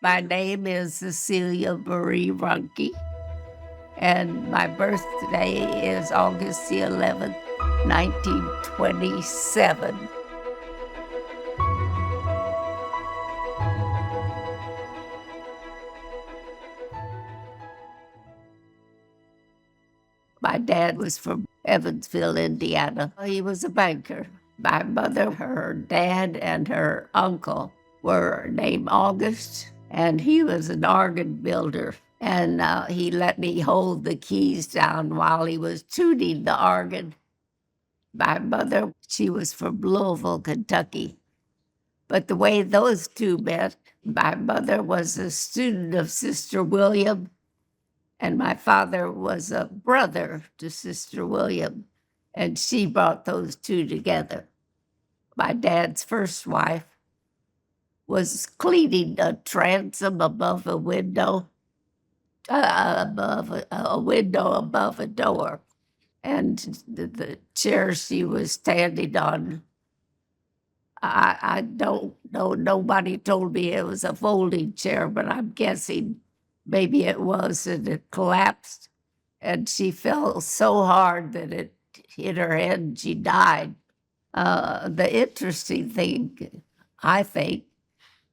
My name is Cecelia Ruhnke, and my birthday is August the 11th, 1927. My dad was from Evansville, Indiana. He was a banker. My mother, her dad, and her uncle were named August, and he was an organ builder. And he let me hold the keys down while he was tuning the organ. My mother, she was from Louisville, Kentucky. But the way those two met, my mother was a student of Sister William, and my father was a brother to Sister William, and she brought those two together. My dad's first wife was cleaning a transom above a window, above a window above a door. And the chair she was standing on, I don't know, nobody told me it was a folding chair, but I'm guessing maybe it was, and it collapsed. And she fell so hard that it hit her head and she died. The interesting thing, I think,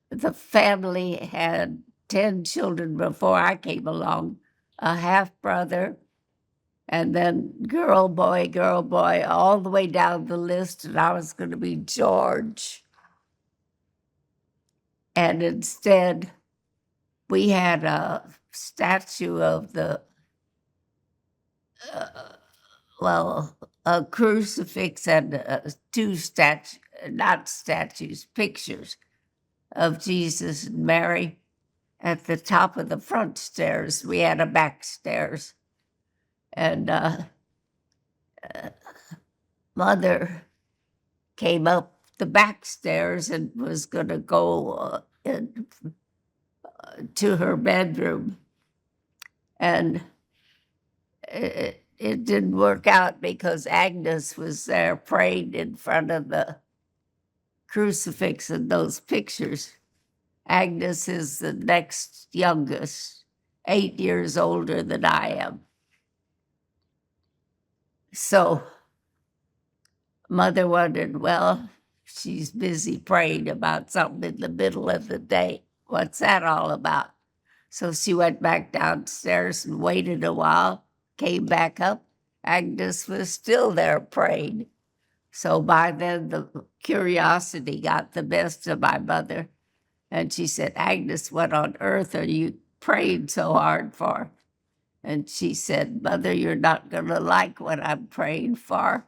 the family had 10 children before I came along, a half brother, and then girl, boy, all the way down the list, and I was going to be George. And instead, we had a statue of the, a crucifix and two statues, not statues, pictures of Jesus and Mary at the top of the front stairs. We had a back stairs. And Mother came up the back stairs and was going to go to her bedroom. And it didn't work out because Agnes was there praying in front of the crucifix in those pictures. Agnes is the next youngest, 8 years older than I am. So Mother wondered, well, she's busy praying about something in the middle of the day. What's that all about? So she went back downstairs and waited a while, came back up. Agnes was still there praying. So by then, the curiosity got the best of my mother. And she said, Agnes, what on earth are you praying so hard for? And she said, Mother, you're not going to like what I'm praying for.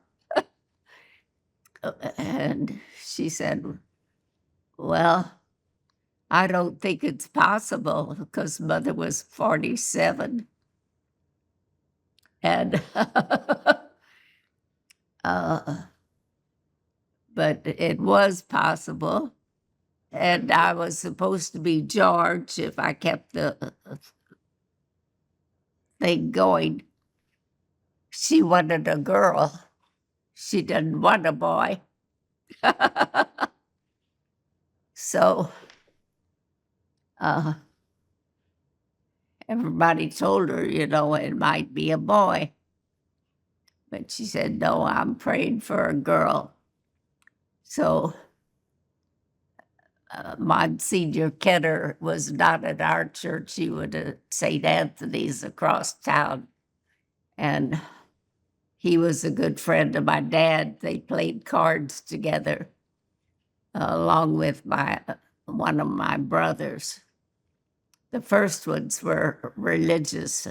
And she said, well, I don't think it's possible, because Mother was 47. And but it was possible. And I was supposed to be George if I kept the thing going. She wanted a girl. She didn't want a boy. So everybody told her, it might be a boy. But she said, no, I'm praying for a girl. So Monsignor Kenner was not at our church. He was at St. Anthony's across town. And he was a good friend of my dad. They played cards together, along with one of my brothers. The first ones were religious,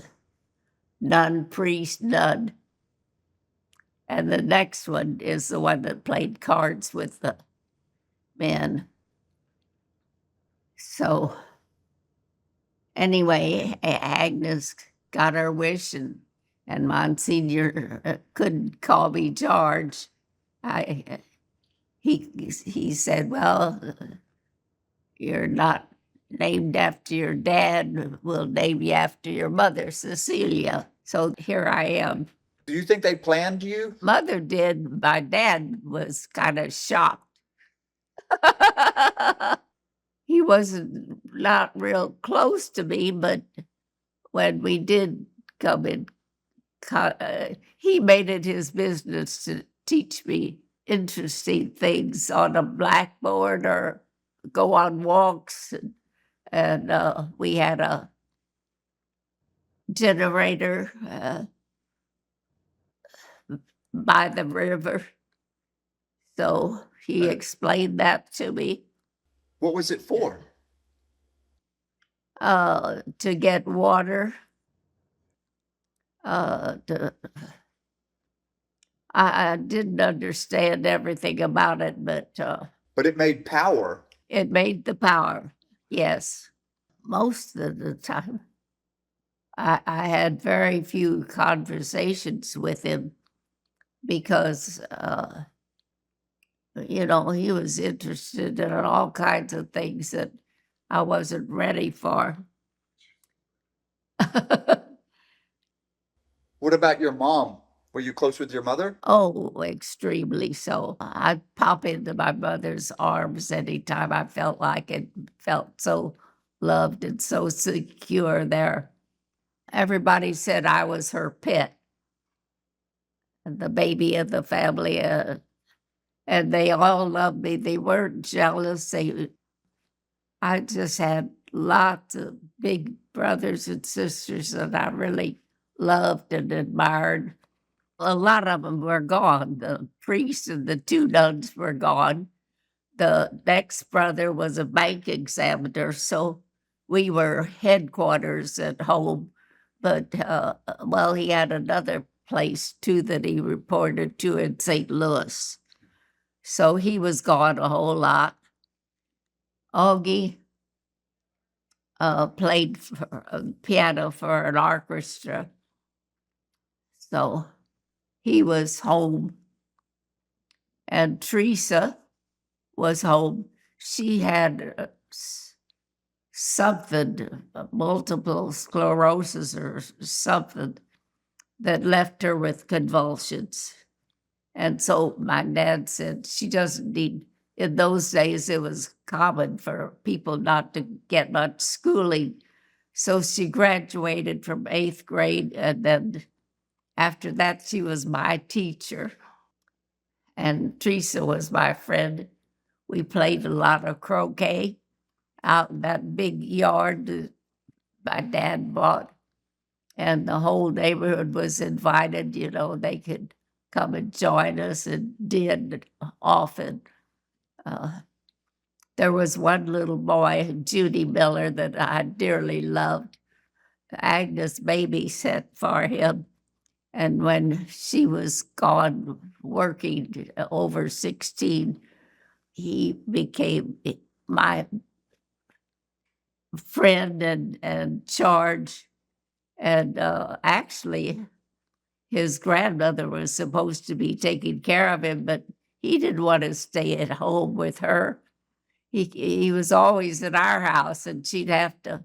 nun, priest, nun. And the next one is the one that played cards with the men. So anyway, Agnes got her wish, and Monsignor couldn't call me George. He said, well, you're not named after your dad. We'll name you after your mother, Cecelia. So here I am. Do you think they planned you? Mother did. My dad was kind of shocked. He wasn't not real close to me, but when we did come in, he made it his business to teach me interesting things on a blackboard or go on walks. And we had a generator by the river. So he explained that to me. What was it for? To get water. To, I didn't understand everything about it, but But it made power. it made the power. Yes, most of the time. I had very few conversations with him because, he was interested in all kinds of things that I wasn't ready for. What about your mom? Were you close with your mother? Oh, extremely so. I'd pop into my mother's arms anytime I felt like it, felt so loved and so secure there. Everybody said I was her pet, the baby of the family, and they all loved me. They weren't jealous. I just had lots of big brothers and sisters that I really loved and admired. A lot of them were gone. The priest and the two nuns were gone. The next brother was a bank examiner, so we were headquarters at home. But, he had another place too that he reported to in St. Louis. So he was gone a whole lot. Augie played piano for an orchestra. So he was home. And Teresa was home. She had something, multiple sclerosis or something, that left her with convulsions. And so my dad said she doesn't need, in those days, it was common for people not to get much schooling. So she graduated from 8th grade, and then after that, she was my teacher. And Teresa was my friend. We played a lot of croquet out in that big yard that my dad bought. And the whole neighborhood was invited, they could come and join us, and did often. There was one little boy, Judy Miller, that I dearly loved. Agnes babysat for him. And when she was gone working over 16, he became my friend and charge. And actually, his grandmother was supposed to be taking care of him, but he didn't want to stay at home with her. He was always at our house, and she'd have to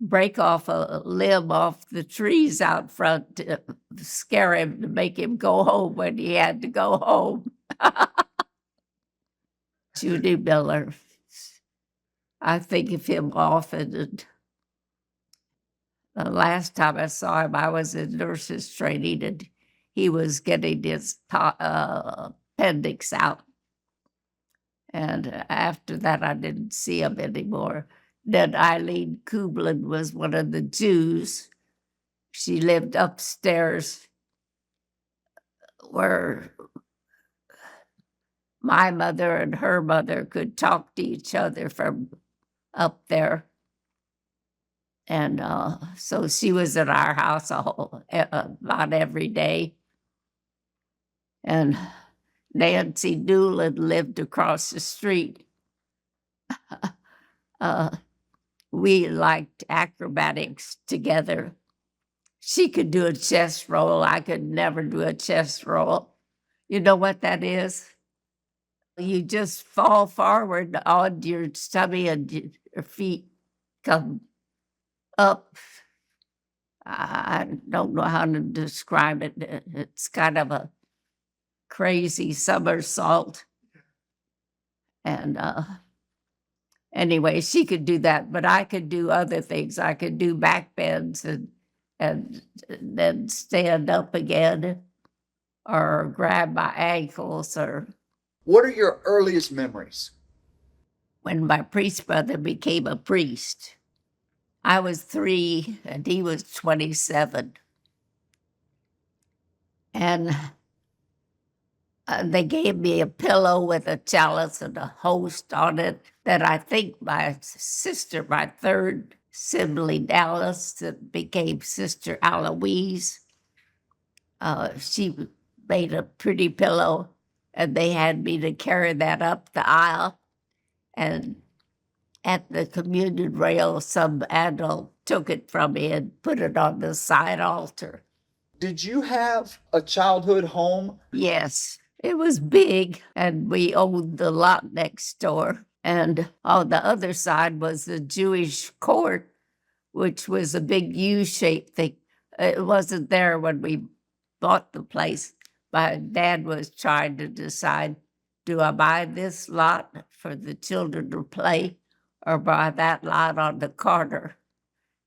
break off a limb off the trees out front to scare him, to make him go home when he had to go home. Judy Miller. I think of him often. And the last time I saw him, I was in nurses training, and he was getting his appendix out. And after that, I didn't see him anymore. Then Eileen Kublin was one of the Jews. She lived upstairs where my mother and her mother could talk to each other from up there. And so she was at our house about every day. And Nancy Newland lived across the street. We liked acrobatics together. She could do a chest roll. I could never do a chest roll. You know what that is? You just fall forward on your stomach and your feet come up. I don't know how to describe it. It's kind of a crazy somersault. And Anyway, she could do that, but I could do other things. I could do back bends and then stand up again or grab my ankles. Or What are your earliest memories? when my priest brother became a priest, I was 3 and he was 27. And they gave me a pillow with a chalice and a host on it that I think my sister, my third sibling, Alice, that became Sister Aloise, she made a pretty pillow, and they had me to carry that up the aisle. And at the communion rail, some adult took it from me and put it on the side altar. Did you have a childhood home? Yes, it was big, and we owned the lot next door. And on the other side was the Jewish court, which was a big U-shaped thing. It wasn't there when we bought the place. My dad was trying to decide, do I buy this lot for the children to play or buy that lot on the corner?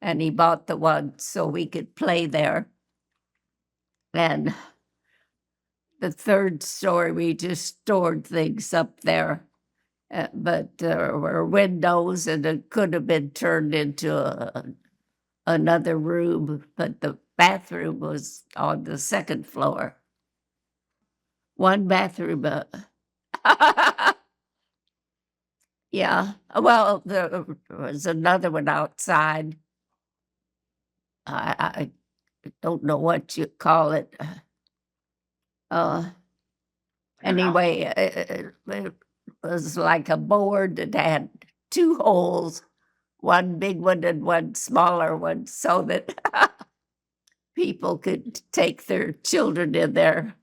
And he bought the one so we could play there. And the third story, we just stored things up there. But there were windows, and it could have been turned into another room, but the bathroom was on the second floor. One bathroom. Yeah. Well, there was another one outside. I don't know what you call it. Anyway, it was like a board that had 2 holes, one big one and one smaller one, so that people could take their children in there.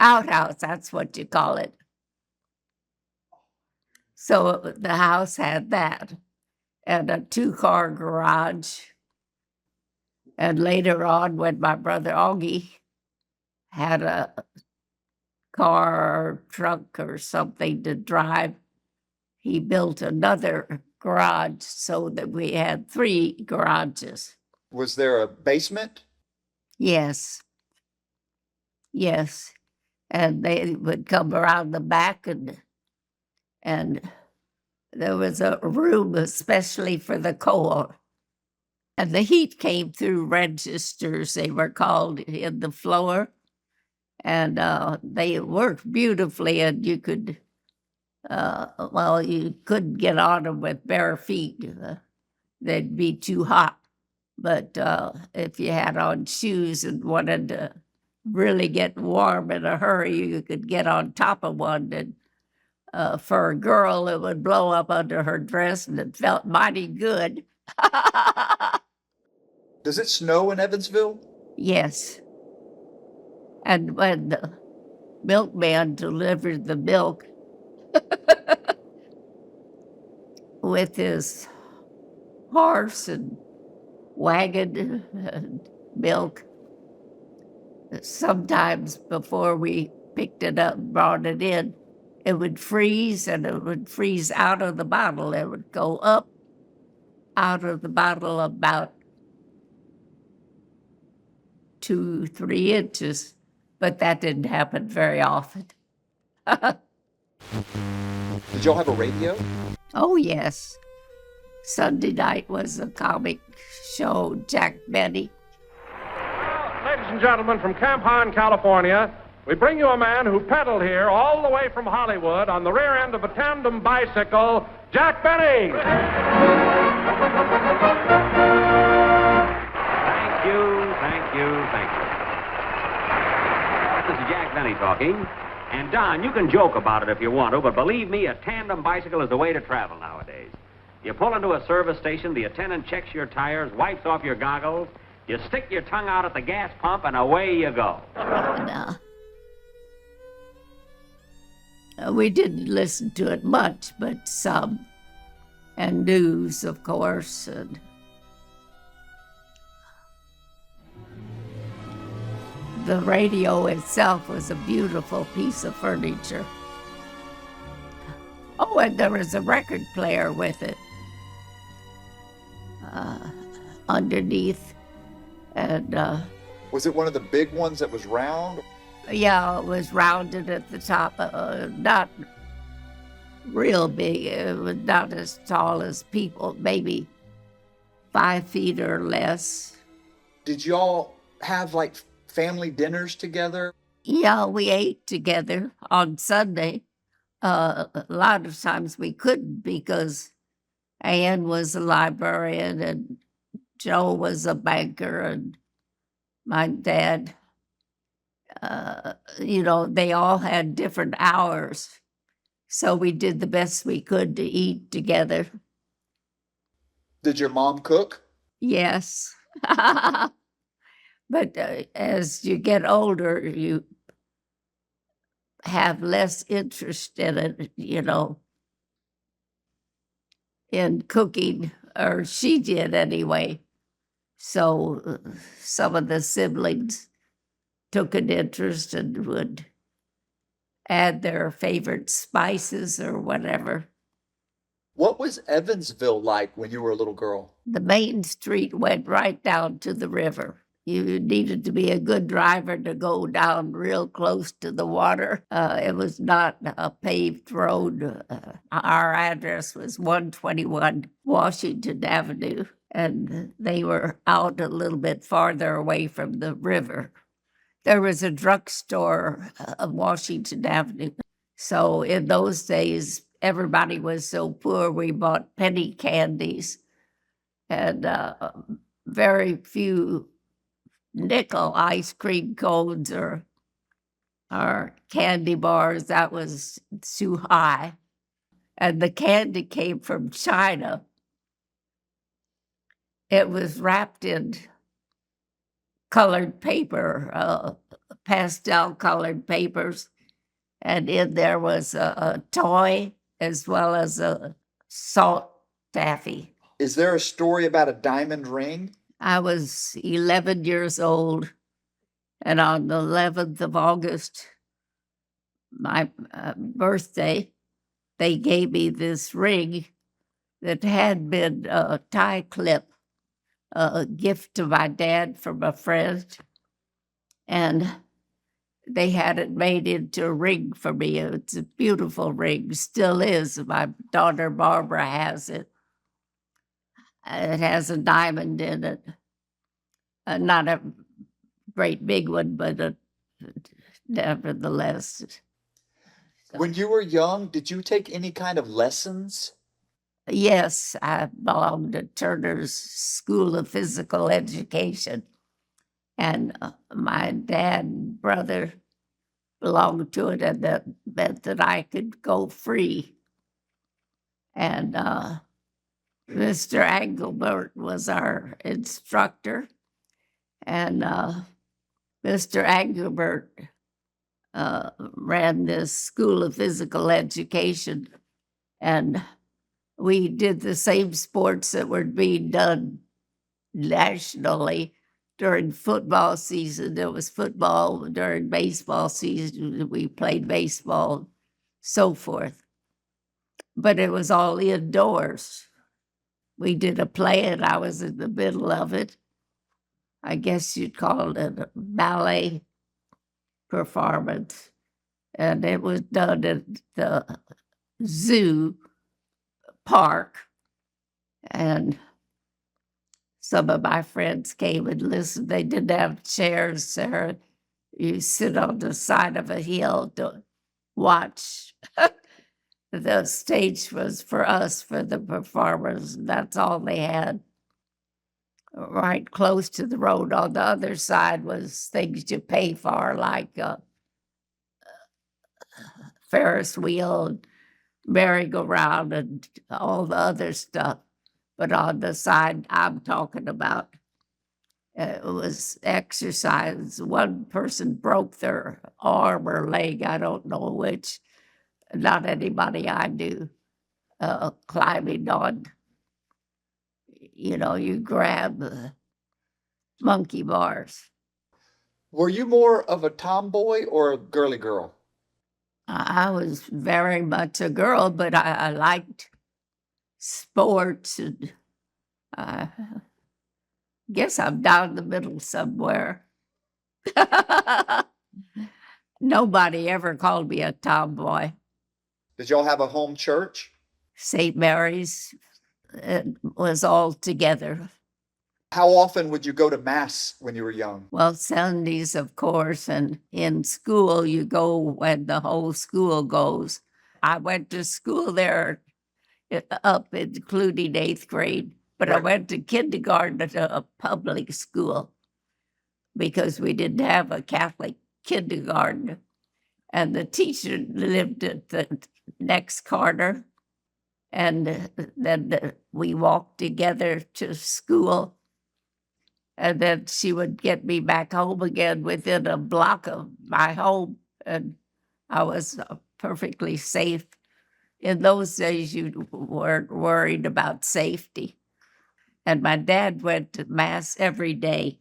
Outhouse, that's what you call it. So the house had that and a 2-car garage. And later on, when my brother Augie had a car or truck or something to drive, he built another garage so that we had 3 garages. Was there a basement? Yes. Yes. And they would come around the back, and there was a room especially for the coal. And the heat came through registers, they were called, in the floor. And they worked beautifully, and you could, you couldn't get on them with bare feet. They'd be too hot. But if you had on shoes and wanted to really get warm in a hurry, you could get on top of one. And for a girl, it would blow up under her dress, and it felt mighty good. Does it snow in Evansville? Yes. And when the milkman delivered the milk with his horse and wagon and milk, sometimes before we picked it up and brought it in, it would freeze, and it would freeze out of the bottle. It would go up out of the bottle about 2-3 inches, but that didn't happen very often. Did y'all have a radio? Oh, yes. Sunday night was a comic show, Jack Benny. Ladies and gentlemen, from Camp Hahn, California, we bring you a man who pedaled here all the way from Hollywood on the rear end of a tandem bicycle, Jack Benny. Thank you. This is Jack Benny talking. And Don, you can joke about it if you want to, but believe me, a tandem bicycle is the way to travel nowadays. You pull into a service station, the attendant checks your tires, wipes off your goggles, you stick your tongue out at the gas pump, and away you go. We didn't listen to it much, but some. And news, of course. And the radio itself was a beautiful piece of furniture. Oh, Oh, and there was a record player with it underneath. And Was it one of the big ones that was round? yeah, it was rounded at the top, not real big. It was not as tall as people, maybe 5 feet or less. Did y'all have like family dinners together? Yeah, we ate together on Sunday. A lot of times we couldn't because Ann was a librarian and Joe was a banker and my dad, they all had different hours. So we did the best we could to eat together. Did your mom cook? Yes. But as you get older, you have less interest in it, in cooking, or she did anyway. So some of the siblings took an interest and would add their favorite spices or whatever. What was Evansville like when you were a little girl? The main street went right down to the river. You needed to be a good driver to go down real close to the water. It was not a paved road. Our address was 121 Washington Avenue, and they were out a little bit farther away from the river. There was a drugstore on Washington Avenue. So in those days, everybody was so poor, we bought penny candies and very few nickel ice cream cones or candy bars. That was too high. And the candy came from China. It was wrapped in colored paper, pastel colored papers. And in there was a toy as well as a salt taffy. Is there a story about a diamond ring? I was 11 years old, and on the 11th of August, my birthday, they gave me this ring that had been a tie clip, a gift to my dad from a friend, and they had it made into a ring for me. It's a beautiful ring, still is. My daughter Barbara has it. It has a diamond in it. Not a great big one, but nevertheless. When you were young, did you take any kind of lessons? Yes, I belonged to Turner's School of Physical Education. And my dad and brother belonged to it, and that meant that I could go free. And Mr. Engelbert was our instructor, and Mr. Engelbert ran this School of Physical Education, and we did the same sports that were being done nationally during football season. There was football during baseball season. We played baseball, so forth. But it was all indoors. We did a play, and I was in the middle of it. I guess you'd call it a ballet performance. And it was done at the zoo park. And some of my friends came and listened. They didn't have chairs, Sarah. You sit on the side of a hill to watch. The stage was for us, for the performers. That's all they had. Right close to the road. On the other side was things you pay for, like a Ferris wheel, and merry-go-round, and all the other stuff. But on the side I'm talking about, it was exercise. One person broke their arm or leg, I don't know which. Not anybody I knew, climbing on. You grab monkey bars. Were you more of a tomboy or a girly girl? I was very much a girl, but I liked sports, and I guess I'm down the middle somewhere. Nobody ever called me a tomboy. Did y'all have a home church? St. Mary's, it was all together. How often would you go to mass when you were young? Well, Sundays, of course, and in school, you go when the whole school goes. I went to school there up including eighth grade, but I Right. went to kindergarten at a public school because we didn't have a Catholic kindergarten. And the teacher lived at the next corner. And then we walked together to school. And then she would get me back home again within a block of my home. And I was perfectly safe. In those days, you weren't worried about safety. And my dad went to mass every day.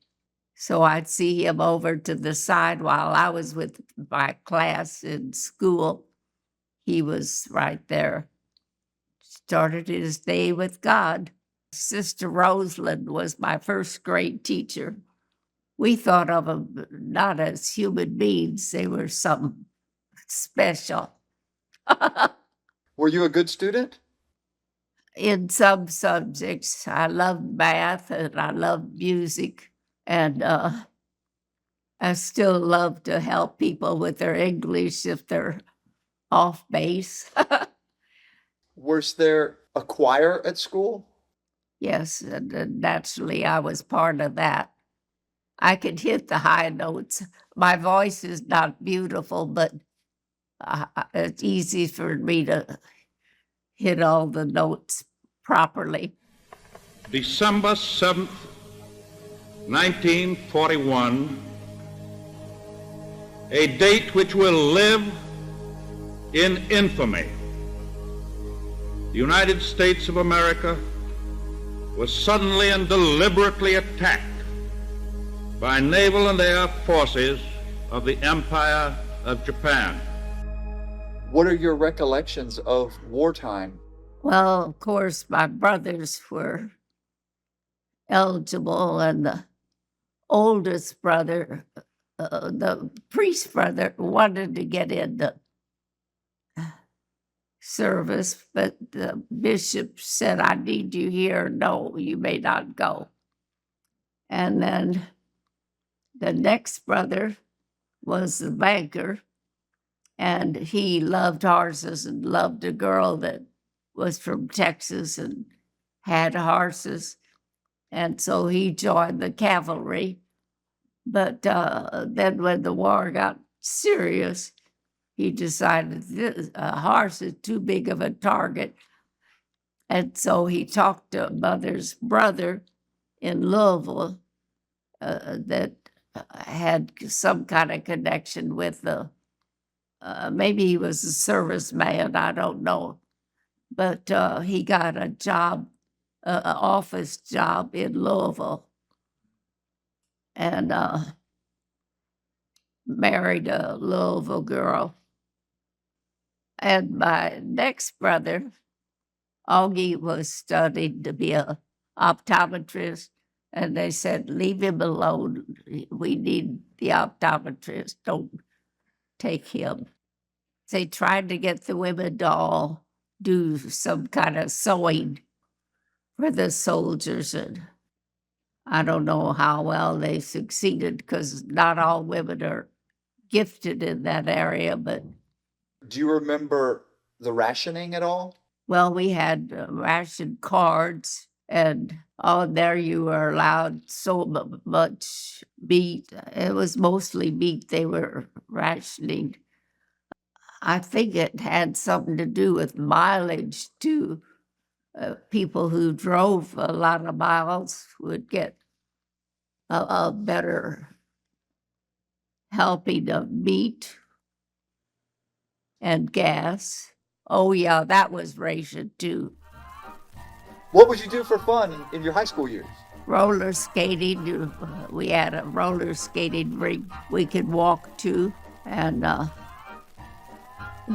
So I'd see him over to the side while I was with my class in school. He was right there. Started his day with God. Sister Roseland was my first grade teacher. We thought of them not as human beings, they were something special. Were you a good student? In some subjects, I loved math and I loved music, and I still love to help people with their English if they're off base. Was there a choir at school? Yes, and naturally I was part of that. I could hit the high notes. My voice is not beautiful, but it's easy for me to hit all the notes properly. December 7th, 1941, a date which will live in infamy. The United States of America was suddenly and deliberately attacked by naval and air forces of the Empire of Japan. What are your recollections of wartime? Well, of course, my brothers were eligible, and the oldest brother, the priest brother, wanted to get into service, but the bishop said, I need you here. No, you may not go. And then the next brother was the banker, and he loved horses and loved a girl that was from Texas and had horses. And so he joined the cavalry. But then when the war got serious, he decided this horse is too big of a target. And so he talked to Mother's brother in Louisville that had some kind of connection with the, maybe he was a serviceman, I don't know. But he got a job, an office job in Louisville, and married a Louisville girl. And my next brother, Augie, was studying to be an optometrist, and they said, leave him alone. We need the optometrist. Don't take him. They tried to get the women to all do some kind of sewing for the soldiers, and I don't know how well they succeeded because not all women are gifted in that area, but Do you remember the rationing at all? well, we had ration cards, and on there you were allowed so much meat. It was mostly meat they were rationing. I think it had something to do with mileage too. People who drove a lot of miles would get a better helping of meat and gas. Oh yeah, that was rationed too. What would you do for fun in your high school years? Roller skating, we had a roller skating rink we could walk to, and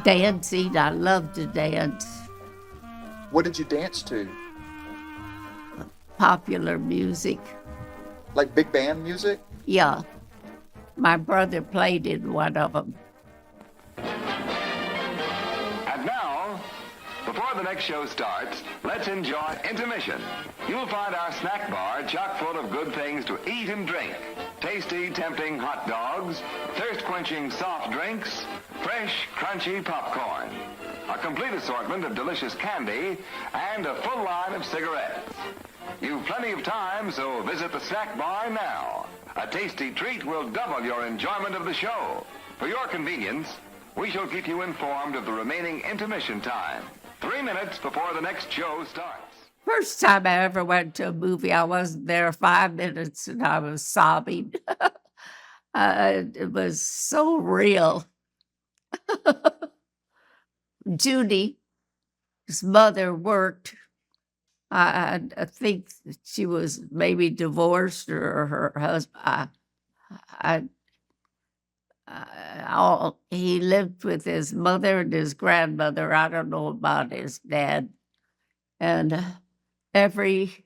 Dancing, I love to dance. What did you dance to? Popular music. Like big band music? Yeah. My brother played in one of them. And now, before the next show starts, let's enjoy intermission. You'll find our snack bar chock full of good things to eat and drink. Tasty, tempting hot dogs, thirst-quenching soft drinks, fresh, crunchy popcorn. A complete assortment of delicious candy, and a full line of cigarettes. You've plenty of time, so visit the snack bar now. A tasty treat will double your enjoyment of the show. For your convenience, we shall keep you informed of the remaining intermission time. 3 minutes before the next show starts. First time I ever went to a movie, I wasn't there 5 minutes and I was sobbing. It was so real. Judy's mother worked. I think she was maybe divorced or her husband. He lived with his mother and his grandmother. I don't know about his dad. And every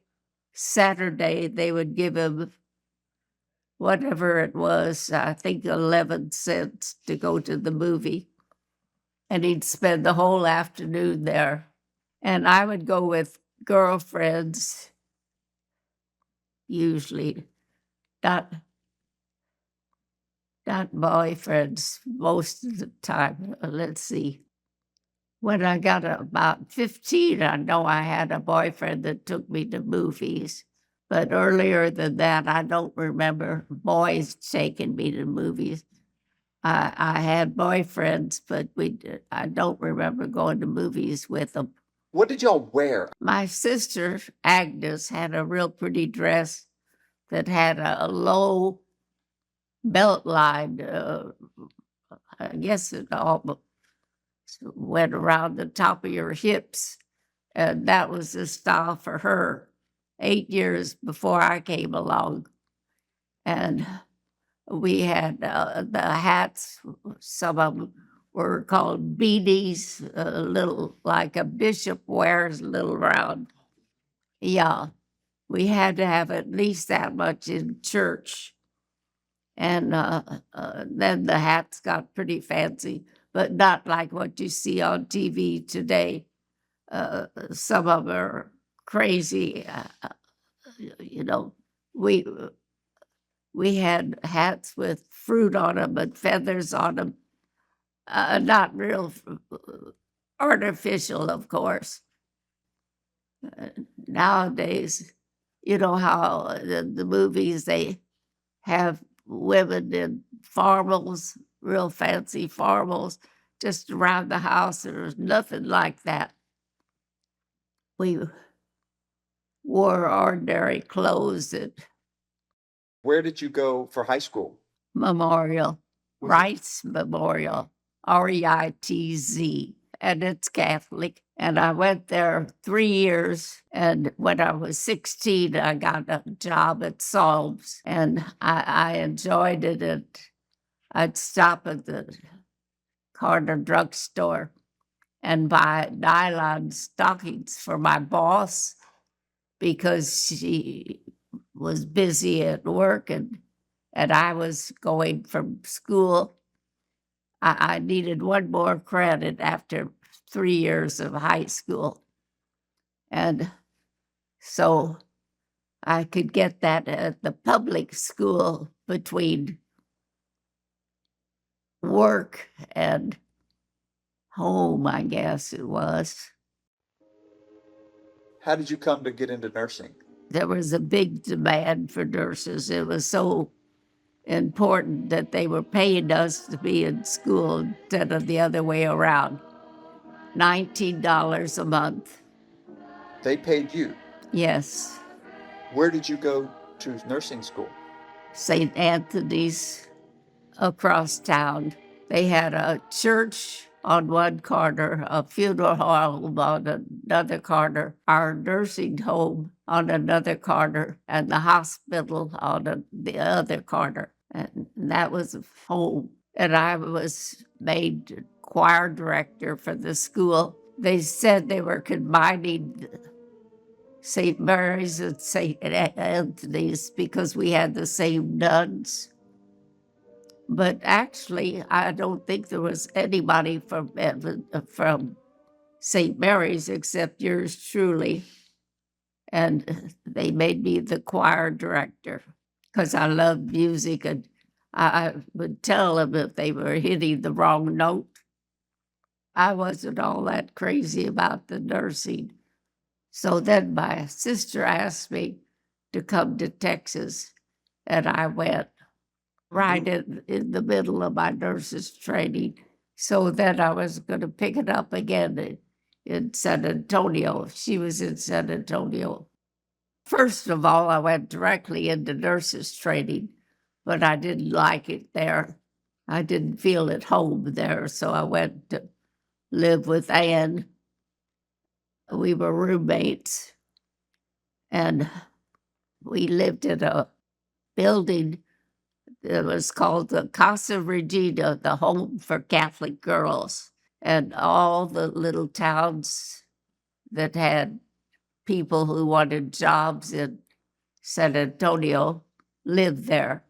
Saturday they would give him whatever it was, I think 11 cents to go to the movie. And he'd spend the whole afternoon there. And I would go with girlfriends, usually, not boyfriends most of the time. Let's see. When I got about 15, I know I had a boyfriend that took me to movies. But earlier than that, I don't remember boys taking me to movies. I had boyfriends, but I don't remember going to movies with them. What did y'all wear? My sister, Agnes, had a real pretty dress that had a low belt line. I guess it almost went around the top of your hips. And that was the style for her 8 years before I came along. And we had the hats, some of them were called beanies, a little like a bishop wears, a little round. Yeah, we had to have at least that much in church. And then the hats got pretty fancy, but not like what you see on TV today. Some of them are crazy. We had hats with fruit on them and feathers on them. Not real artificial, of course. Nowadays, you know how the movies, they have women in formals, real fancy formals, just around the house. There's nothing like that. We wore ordinary clothes at Where did you go for high school? Memorial, Was it- Rites Memorial, REITZ, and it's Catholic. And I went there 3 years, and when I was 16, I got a job at Solves, and I enjoyed it. I'd stop at the corner drugstore and buy nylon stockings for my boss because she was busy at work and I was going from school. I needed one more credit after 3 years of high school. And so I could get that at the public school between work and home, I guess it was. How did you come to get into nursing? There was a big demand for nurses. It was so important that they were paying us to be in school instead of the other way around. $19 a month. They paid you. Yes. Where did you go to nursing school? St. Anthony's across town. They had a church on one corner, a funeral home on another corner, our nursing home on another corner, and the hospital on the other corner. And that was home. And I was made choir director for the school. They said they were combining St. Mary's and St. Anthony's because we had the same nuns. But actually, I don't think there was anybody from St. Mary's except yours truly. And they made me the choir director because I love music, and I would tell them if they were hitting the wrong note. I wasn't all that crazy about the nursing. So then my sister asked me to come to Texas, and I went right in the middle of my nurse's training. So then I was going to pick it up again in San Antonio. She was in San Antonio. First of all, I went directly into nurse's training, but I didn't like it there. I didn't feel at home there, so I went to live with Ann. We were roommates, and we lived in a building that was called the Casa Regina, the home for Catholic girls. And all the little towns that had people who wanted jobs in San Antonio lived there.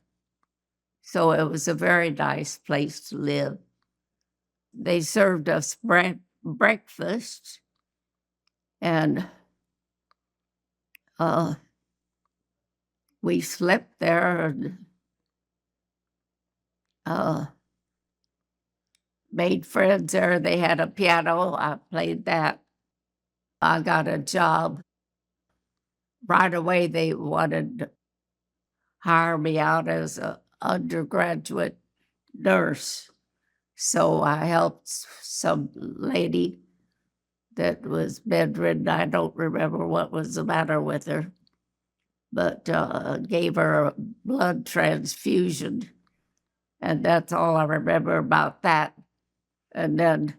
So it was a very nice place to live. They served us breakfast, and we slept there and made friends there. They had a piano. I played that. I got a job. Right away, they wanted to hire me out as an undergraduate nurse. So I helped some lady that was bedridden. I don't remember what was the matter with her, but gave her a blood transfusion. And that's all I remember about that. And then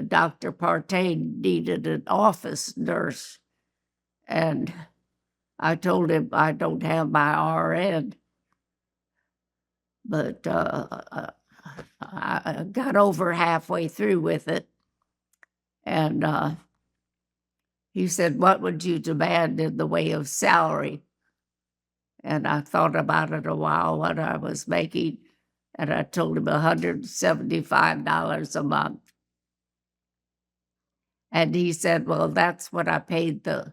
Dr. Partain needed an office nurse. And I told him I don't have my RN. But I got over halfway through with it. And he said, "What would you demand in the way of salary?" And I thought about it a while, what I was making. And I told him $175 a month. And he said, "Well, that's what I paid the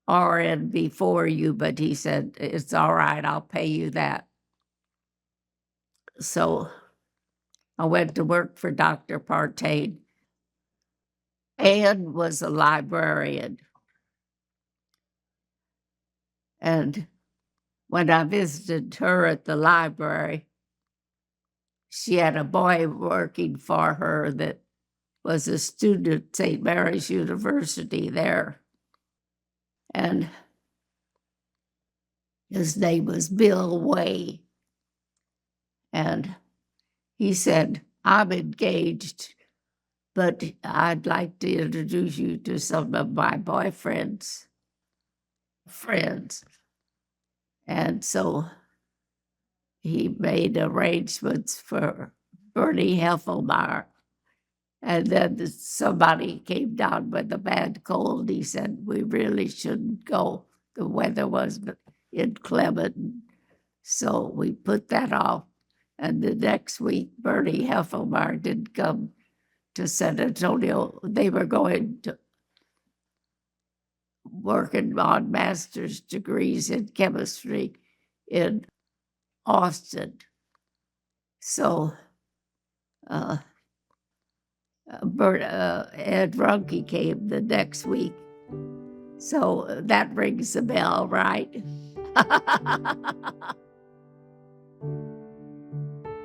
RN before you." But he said, "It's all right, I'll pay you that." So I went to work for Dr. Partain. Anne was a librarian. And when I visited her at the library, she had a boy working for her that was a student at St. Mary's University there. And his name was Bill Way. And he said, "I'm engaged, but I'd like to introduce you to some of my boyfriend's friends." And so he made arrangements for Bernie Heffelmeyer. And then somebody came down with a bad cold. He said, "We really shouldn't go." The weather was inclement. So we put that off. And the next week, Bernie Heffelmeyer didn't come to San Antonio. They were going to working on master's degrees in chemistry in Austin. So Ed Ruhnke came the next week. So that rings a bell, right?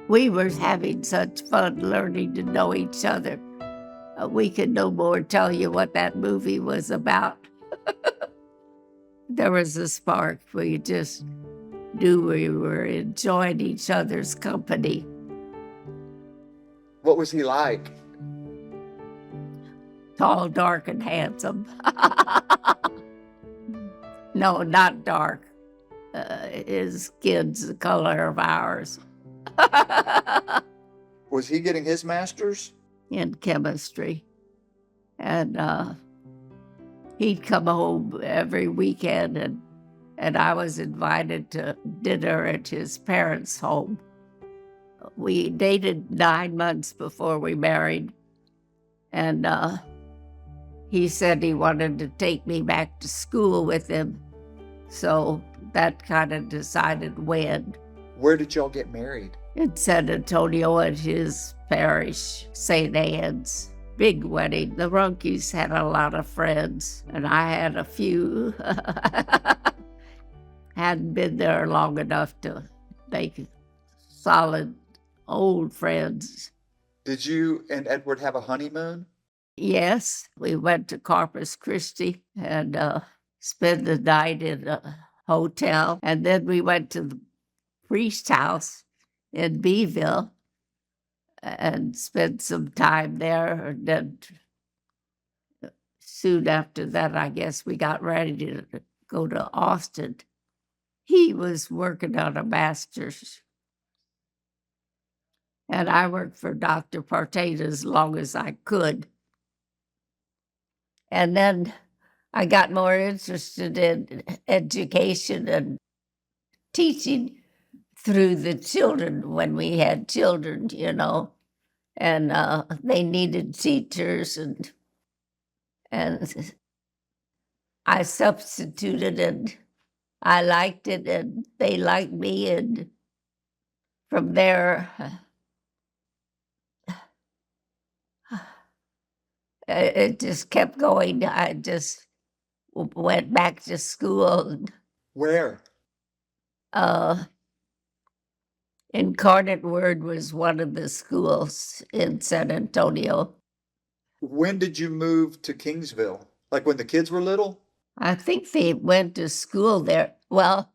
We were having such fun learning to know each other. We could no more tell you what that movie was about. There was a spark. We just knew we were enjoying each other's company. What was he like? Tall, dark, and handsome. No, not dark. His skin's the color of ours. Was he getting his master's? in chemistry. And he'd come home every weekend, and I was invited to dinner at his parents' home. We dated 9 months before we married, and he said he wanted to take me back to school with him. So that kind of decided when. Where did y'all get married? In San Antonio at his parish, St. Anne's. Big wedding. The Ruhnkes had a lot of friends, and I had a few. Hadn't been there long enough to make solid old friends. Did you and Edward have a honeymoon? Yes, we went to Corpus Christi and spent the night in a hotel, and then we went to the priest's house in Beeville and spent some time there. And then soon after that, I guess we got ready to go to Austin. He was working on a master's, and I worked for Dr. Parteta as long as I could. And then I got more interested in education and teaching through the children when we had children, you know, and they needed teachers, and I substituted, and I liked it, and they liked me, and from there, it just kept going. I just went back to school. Where? Incarnate Word was one of the schools in San Antonio. When did you move to Kingsville? Like when the kids were little? I think they went to school there. Well,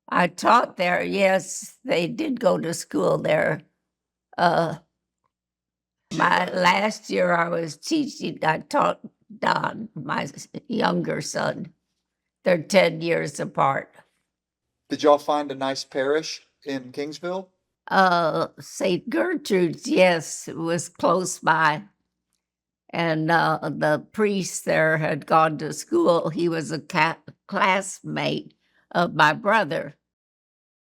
I taught there. Yes, they did go to school there. My last year I was teaching, I taught Don, my younger son. They're 10 years apart. Did y'all find a nice parish in Kingsville? St. Gertrude's, yes, it was close by. And the priest there had gone to school. He was a classmate of my brother.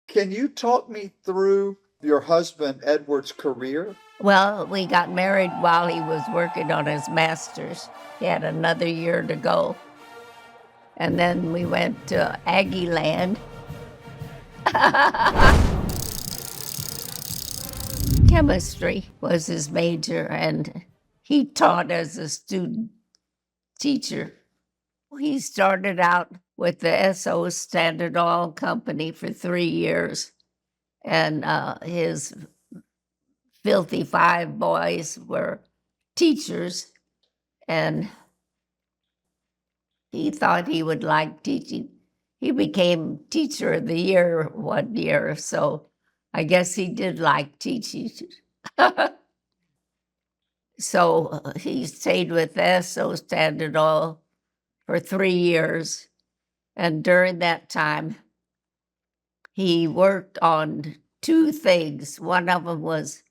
Can you talk me through your husband Edward's career? Well, we got married while he was working on his master's. He had another year to go. And then we went to Aggie Land. Chemistry was his major, and he taught as a student teacher. He started out with the S.O. Standard Oil Company for 3 years, and his Filthy Five boys were teachers, and he thought he would like teaching. He became Teacher of the Year one year, so I guess he did like teaching. So he stayed with S.O. Standard Oil for 3 years, and during that time, he worked on 2 things. One of them was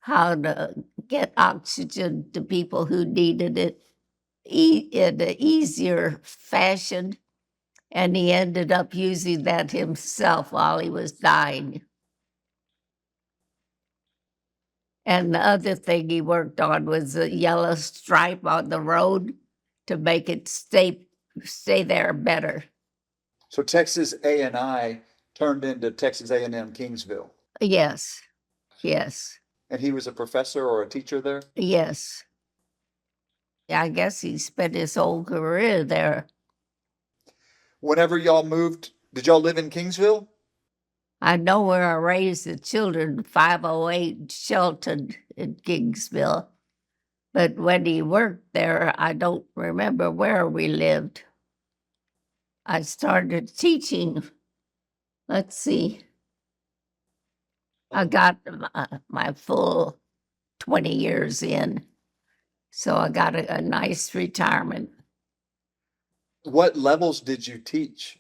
how to get oxygen to people who needed it in an easier fashion, and he ended up using that himself while he was dying. And the other thing he worked on was a yellow stripe on the road to make it stay there better. So Texas A&I turned into Texas A&M Kingsville. Yes, yes, And he was a professor or a teacher there? yes. I guess he spent his whole career there. Whenever y'all moved, did y'all live in Kingsville? I know where I raised the children, 508 Shelton in Kingsville. But when he worked there, I don't remember where we lived. I started teaching, let's see, I got my full 20 years in, so I got a nice retirement. What levels did you teach?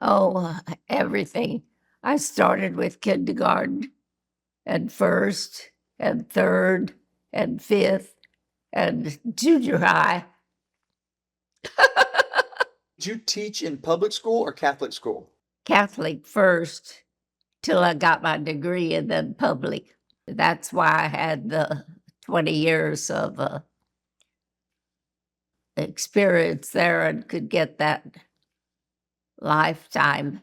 Oh, everything. I started with kindergarten at first, and third and fifth and junior high. Did you teach in public school or Catholic school? Catholic first till I got my degree, and then public. That's why I had the 20 years of experience there and could get that lifetime.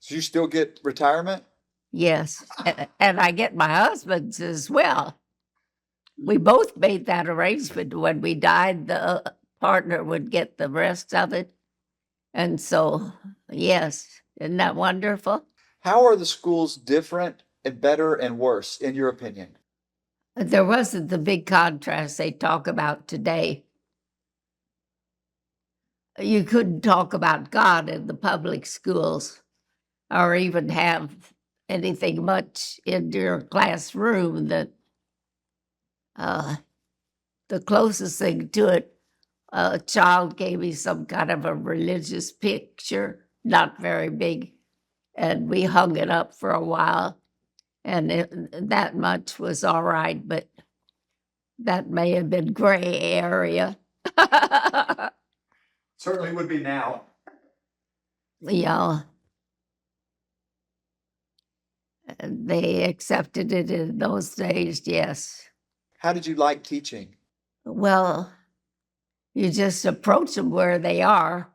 So you still get retirement? Yes. And I get my husband's as well. We both made that arrangement. When we died, the partner would get the rest of it. And so, yes, isn't that wonderful? How are the schools different and better and worse, in your opinion? There wasn't the big contrast they talk about today. You couldn't talk about God in the public schools or even have anything much in your classroom. That the closest thing to it, a child gave me some kind of a religious picture, not very big, and we hung it up for a while, and that much was all right, but that may have been gray area. Certainly would be now. Yeah. They accepted it in those days, yes. How did you like teaching? Well, you just approach them where they are.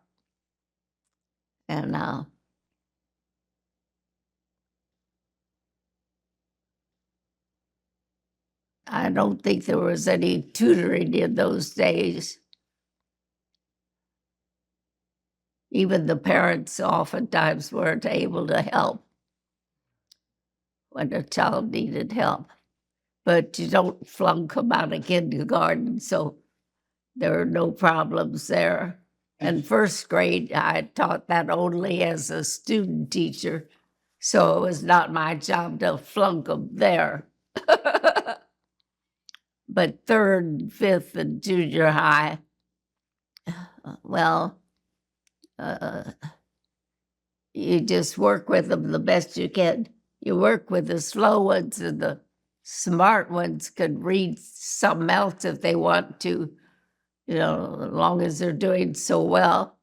And I don't think there was any tutoring in those days. Even the parents oftentimes weren't able to help when a child needed help. But you don't flunk them out of kindergarten, so there are no problems there. And first grade, I taught that only as a student teacher, so it was not my job to flunk them there. But third, fifth, and junior high, well, you just work with them the best you can. You work with the slow ones, and the smart ones can read something else if they want to, as long as they're doing so well.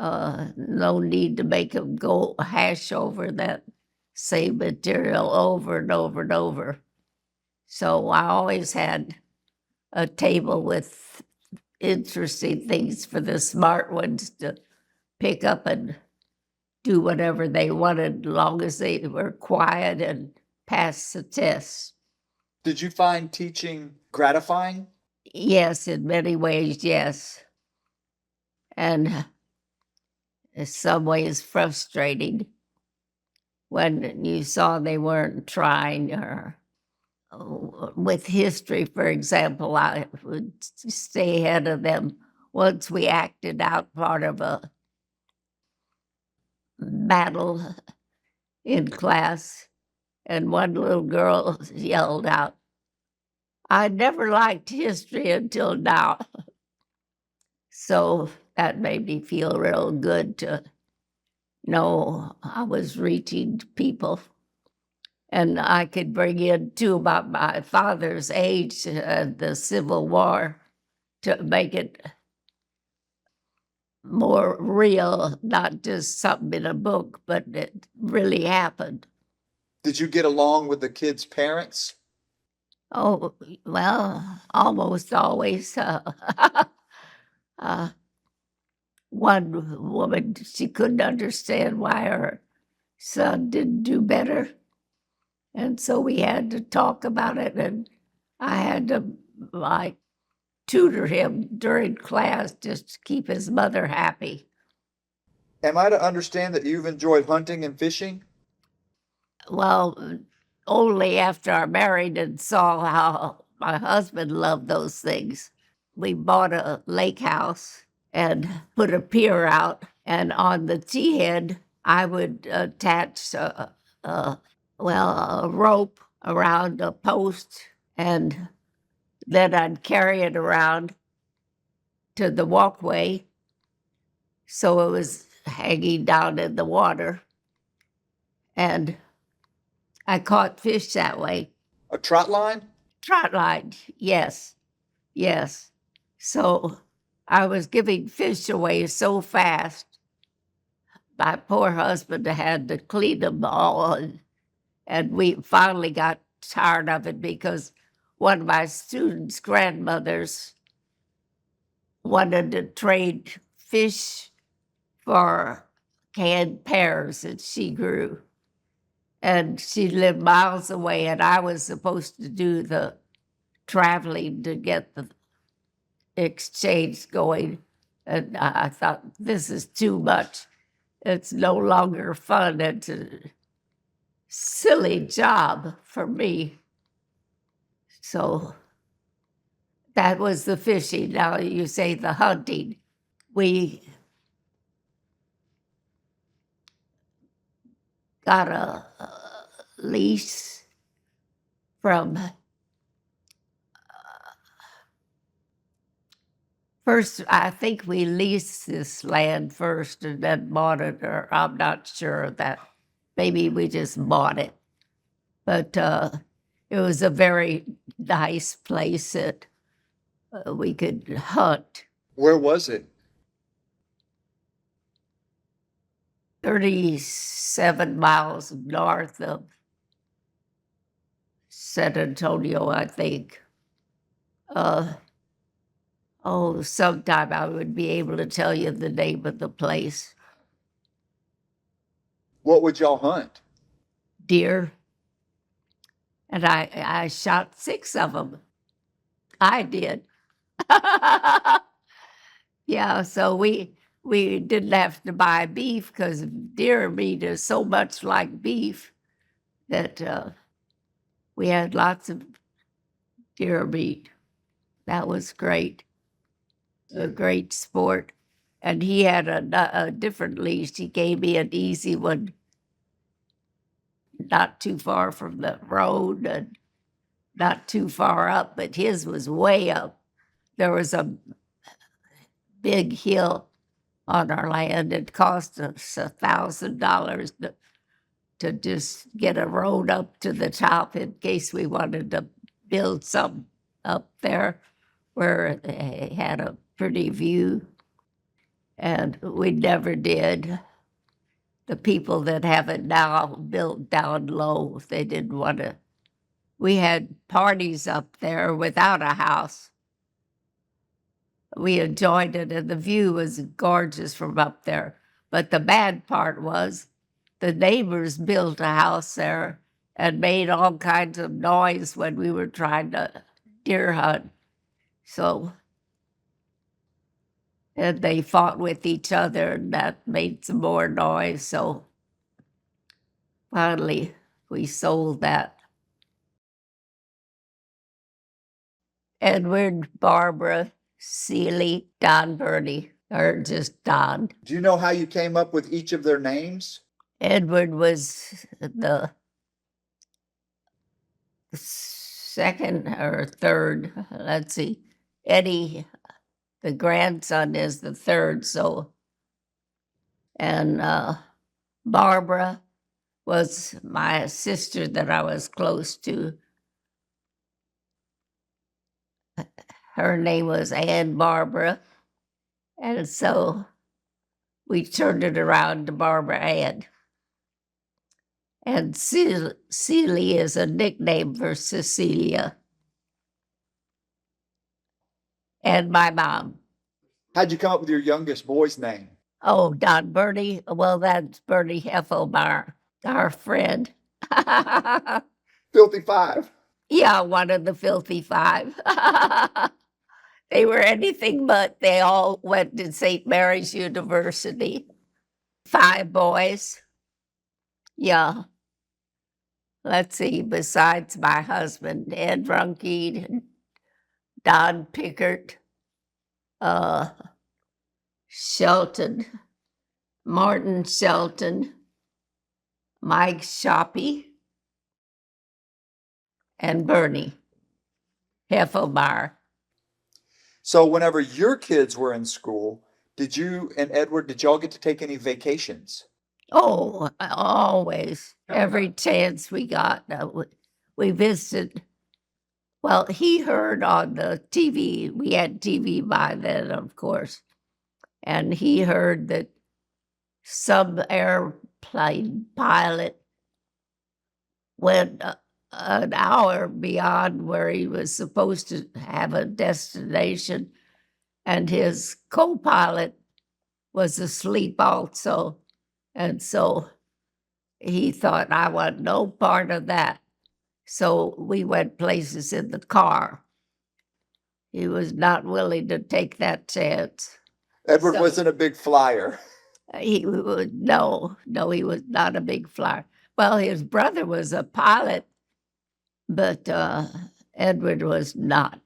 No need to make them go hash over that same material over and over and over. So I always had a table with interesting things for the smart ones to pick up and do whatever they wanted, as long as they were quiet and passed the test. Did you find teaching gratifying? Yes, in many ways, yes. And in some ways frustrating when you saw they weren't trying. Or with history, for example, I would stay ahead of them once we acted out part of a battle in class, and one little girl yelled out, "I never liked history until now." So that made me feel real good to know I was reaching people. And I could bring in, too, about my father's age, the Civil War, to make it more real, not just something in a book, but it really happened. Did you get along with the kids' parents? Oh, well, almost always. One woman, she couldn't understand why her son didn't do better. And so we had to talk about it, and I had to, tutor him during class just to keep his mother happy. Am I to understand that you've enjoyed hunting and fishing? Well, only after I married and saw how my husband loved those things. We bought a lake house and put a pier out, and on the T-head, I would attach a rope around a post, and then I'd carry it around to the walkway so it was hanging down in the water. And I caught fish that way. A trot line? Trot line, yes, yes. So I was giving fish away so fast. My poor husband had to clean them all, and we finally got tired of it because one of my students' grandmothers wanted to trade fish for canned pears that she grew. And she lived miles away, and I was supposed to do the traveling to get the exchange going. And I thought, this is too much. It's no longer fun. It's a silly job for me. So that was the fishing. Now you say the hunting. We got a lease from first, I think we leased this land first and then bought it, or I'm not sure of that. Maybe we just bought it. But it was a very nice place that we could hunt. Where was it? 37 miles north of San Antonio, I think. Sometime I would be able to tell you the name of the place. What would y'all hunt? Deer. And I shot 6 of them. I did. Yeah, so we didn't have to buy beef because deer meat is so much like beef that we had lots of deer meat. That was great. A great sport. And he had a different leash. He gave me an easy one, not too far from the road and not too far up, but his was way up. There was a big hill on our land. It cost us $1,000 to just get a road up to the top in case we wanted to build some up there where they had a pretty view. And we never did. The people that have it now built down low. They didn't want to. We had parties up there without a house. We enjoyed it, and the view was gorgeous from up there. But the bad part was the neighbors built a house there and made all kinds of noise when we were trying to deer hunt. So, and they fought with each other, and that made some more noise. So finally, we sold that. Edward, Barbara, Seeley, Don Bernie, or just Don. Do you know how you came up with each of their names? Edward was the second or third. Let's see. Eddie, the grandson, is the third. So, and Barbara was my sister that I was close to. Her name was Ann Barbara. And so we turned it around to Barbara Ann. And Celie is a nickname for Cecelia. And my mom. How'd you come up with your youngest boy's name? Oh, Don Bernie. Well, that's Bernie Heffelbar, our friend. Filthy Five. Yeah, one of the Filthy Five. They were anything but. They all went to St. Mary's University. 5 boys. Yeah. Let's see, besides my husband, Ed Ruhnke, Don Pickert, Shelton, Martin Shelton, Mike Shoppy, and Bernie Heffelbar. So whenever your kids were in school, did you and Edward, did y'all get to take any vacations? Oh, always. Every chance we got. we visited. Well, he heard on the TV, we had TV by then, of course, and he heard that some airplane pilot went an hour beyond where he was supposed to have a destination, and his co-pilot was asleep also. And so he thought, I want no part of that. So we went places in the car. He was not willing to take that chance. Edward So- wasn't a big flyer. He would, no, he was not a big flyer. Well, his brother was a pilot, but Edward was not.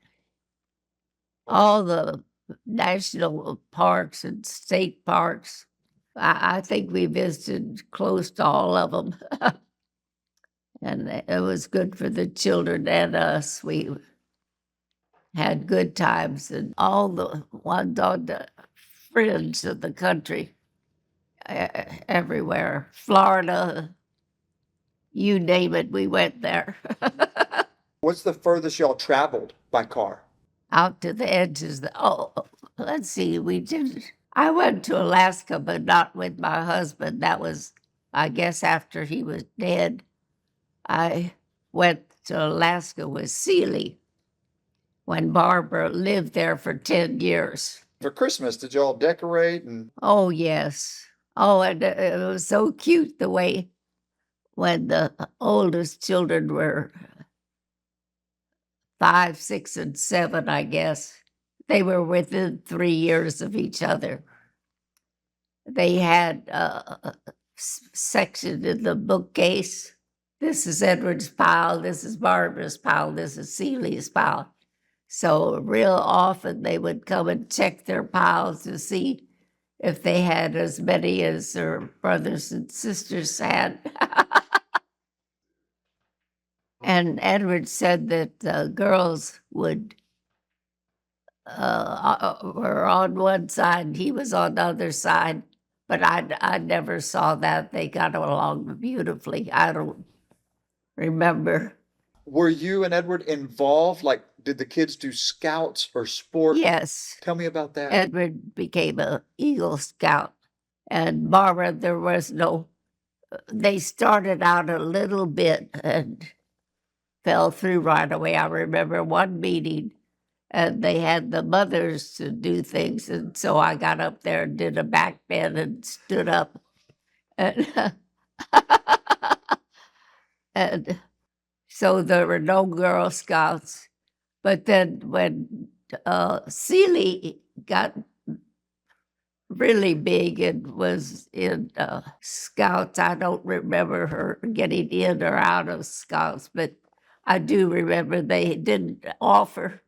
All the national parks and state parks, I think we visited close to all of them. And it was good for the children and us. We had good times, and all the ones on the fringe of the country, everywhere. Florida, you name it, we went there. What's the furthest y'all traveled by car? Out to the edges. Let's see, I went to Alaska, but not with my husband. That was, I guess, after he was dead. I went to Alaska with Celie when Barbara lived there for 10 years. For Christmas, did y'all decorate? And Oh, yes. Oh, and it was so cute the way when the oldest children were 5, 6, and 7, I guess. They were within 3 years of each other. They had a section in the bookcase. This is Edward's pile, this is Barbara's pile, this is Celie's pile. So real often they would come and check their piles to see if they had as many as their brothers and sisters had. And Edward said that the girls would were on one side, and he was on the other side, but I never saw that. They got along beautifully. I don't remember. were you and Edward involved? Like, did the kids do scouts or sport? Yes, Tell me about that. Edward became a Eagle Scout, and Barbara, there was no, they started out a little bit and fell through right away. I remember one meeting, and they had the mothers to do things, and so I got up there and did a back bend and stood up. And, and so there were no Girl Scouts. But then when Celie got really big and was in Scouts, I don't remember her getting in or out of Scouts, but I do remember they didn't offer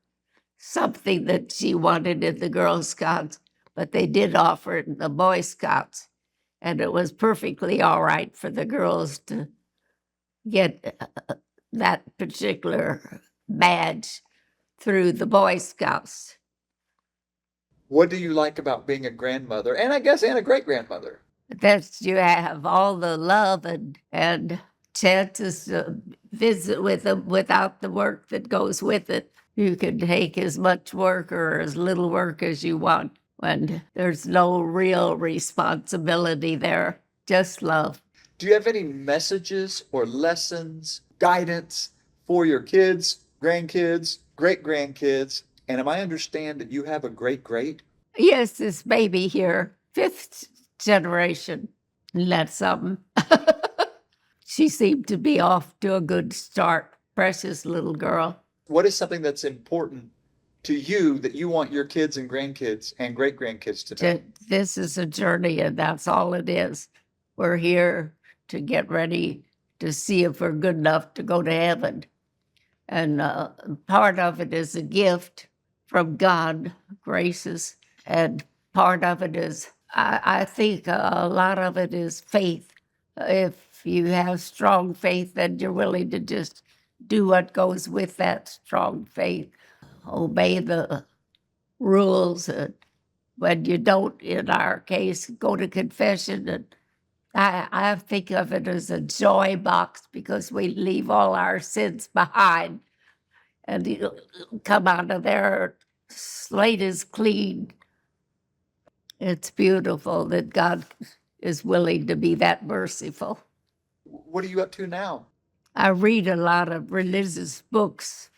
something that she wanted in the Girl Scouts, but they did offer it in the Boy Scouts. And it was perfectly all right for the girls to get that particular badge through the Boy Scouts. What do you like about being a grandmother, and I guess and a great grandmother? That you have all the love and chances to visit with them without the work that goes with it. You can take as much work or as little work as you want when there's no real responsibility there, just love. Do you have any messages or lessons, guidance for your kids, grandkids, great grandkids? And am I understand that you have a great? Yes, this baby here, 5th generation, and that's something. She seemed to be off to a good start. Precious little girl. What is something that's important to you that you want your kids and grandkids and great grandkids to know? This is a journey, and that's all it is. We're here to get ready to see if we're good enough to go to heaven. And part of it is a gift from God, graces, and part of it is, I think a lot of it is faith. If you have strong faith, then you're willing to just do what goes with that strong faith. Obey the rules. When you don't, in our case, go to confession and I think of it as a joy box because we leave all our sins behind and you come out of there, slate is clean. It's beautiful that God is willing to be that merciful. What are you up to now? I read a lot of religious books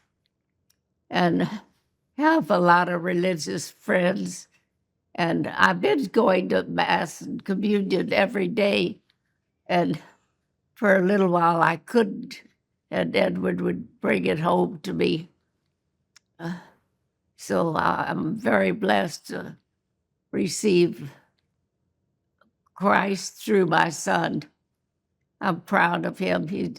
and have a lot of religious friends. And I've been going to Mass and communion every day. And for a little while I couldn't. And Edward would bring it home to me. So I'm very blessed to receive Christ through my son. I'm proud of him. He's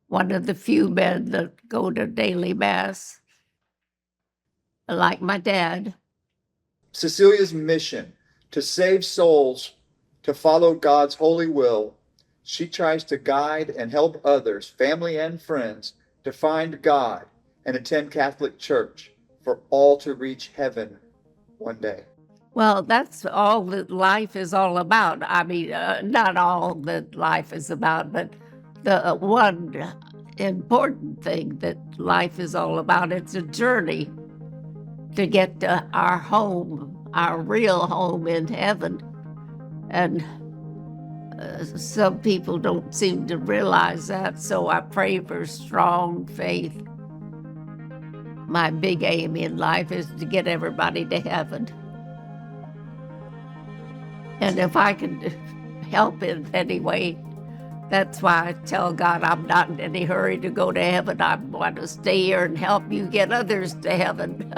one of the few men that go to daily Mass, like my dad. Cecelia's mission to save souls, to follow God's holy will. She tries to guide and help others, family and friends, to find God and attend Catholic Church for all to reach heaven one day. Well, that's all that life is all about. I mean, not all that life is about, but the one important thing that life is all about, it's a journey to get to our home, our real home in heaven. And some people don't seem to realize that, so I pray for strong faith. My big aim in life is to get everybody to heaven. And if I can help in any way, that's why I tell God I'm not in any hurry to go to heaven. I want to stay here and help you get others to heaven.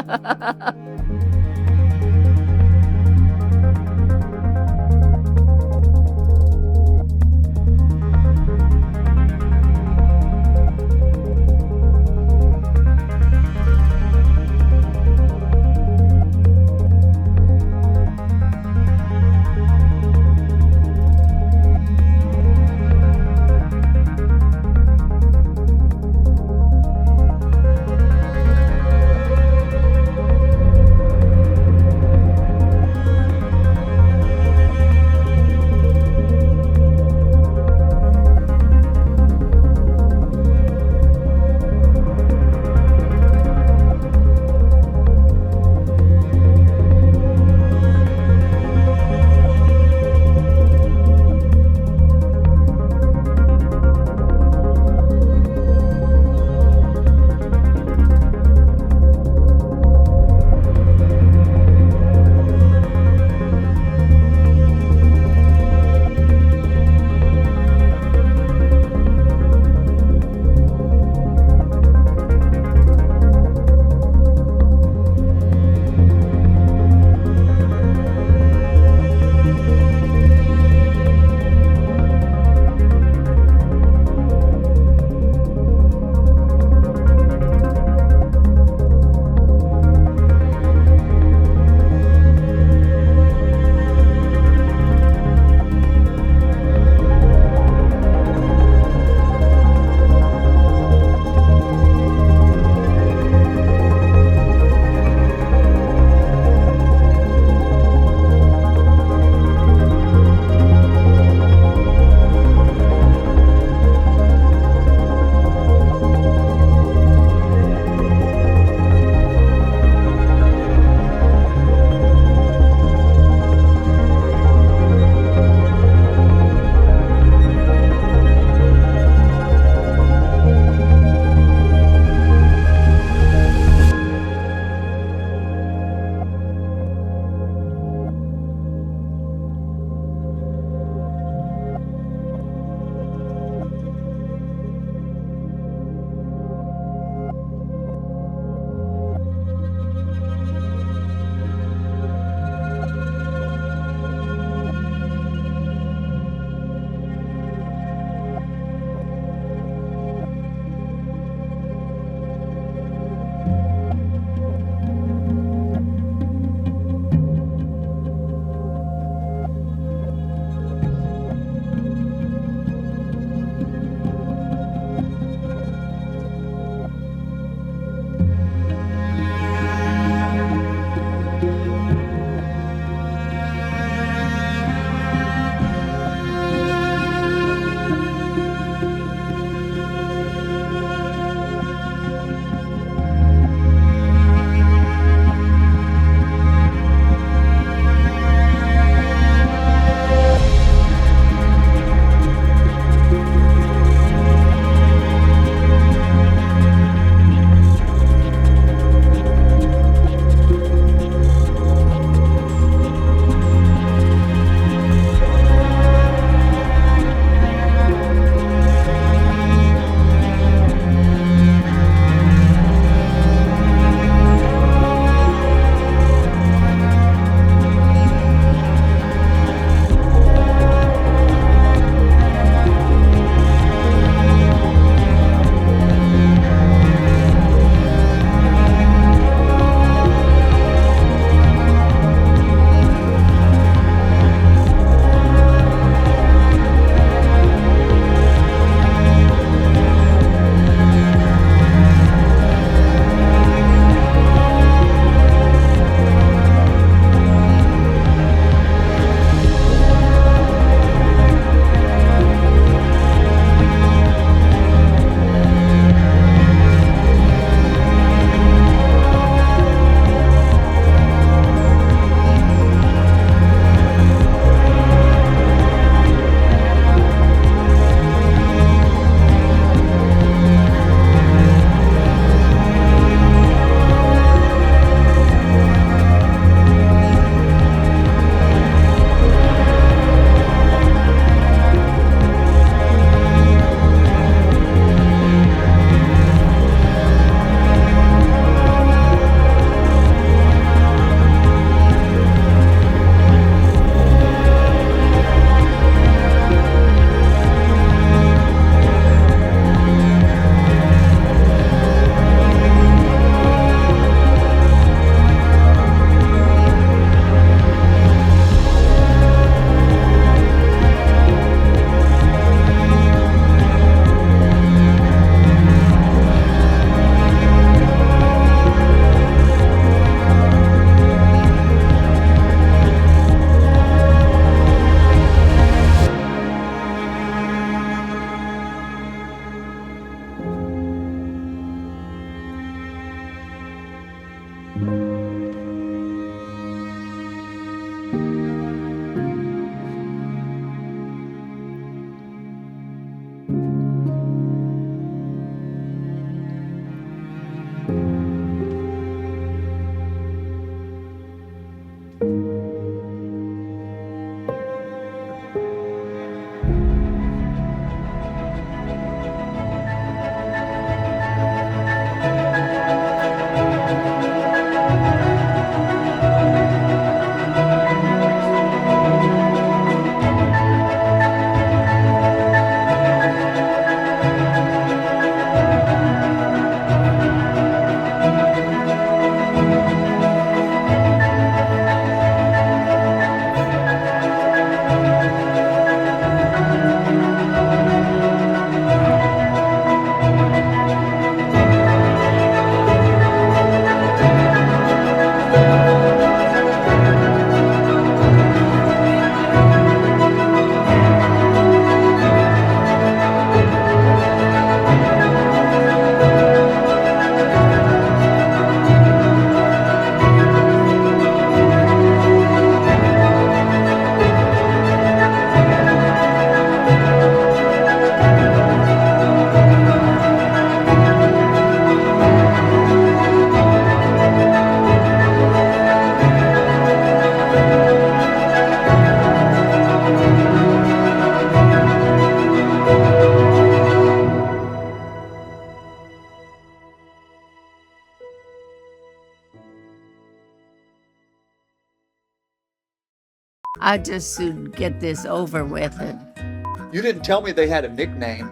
I just soon get this over with. And You didn't tell me they had a nickname.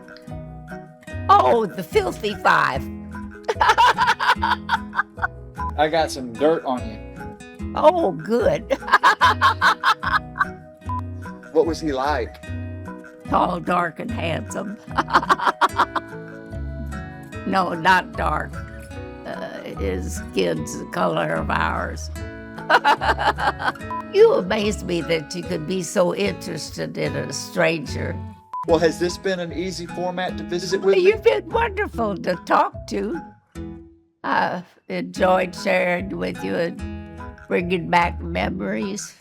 oh, the Filthy Five. I got some dirt on you. Oh, good. What was he like? Tall, dark, and handsome. No, not dark. His skin's the color of ours. You amaze me that you could be so interested in a stranger. Well, has this been an easy format to visit with me? You've been wonderful to talk to. I've enjoyed sharing with you and bringing back memories.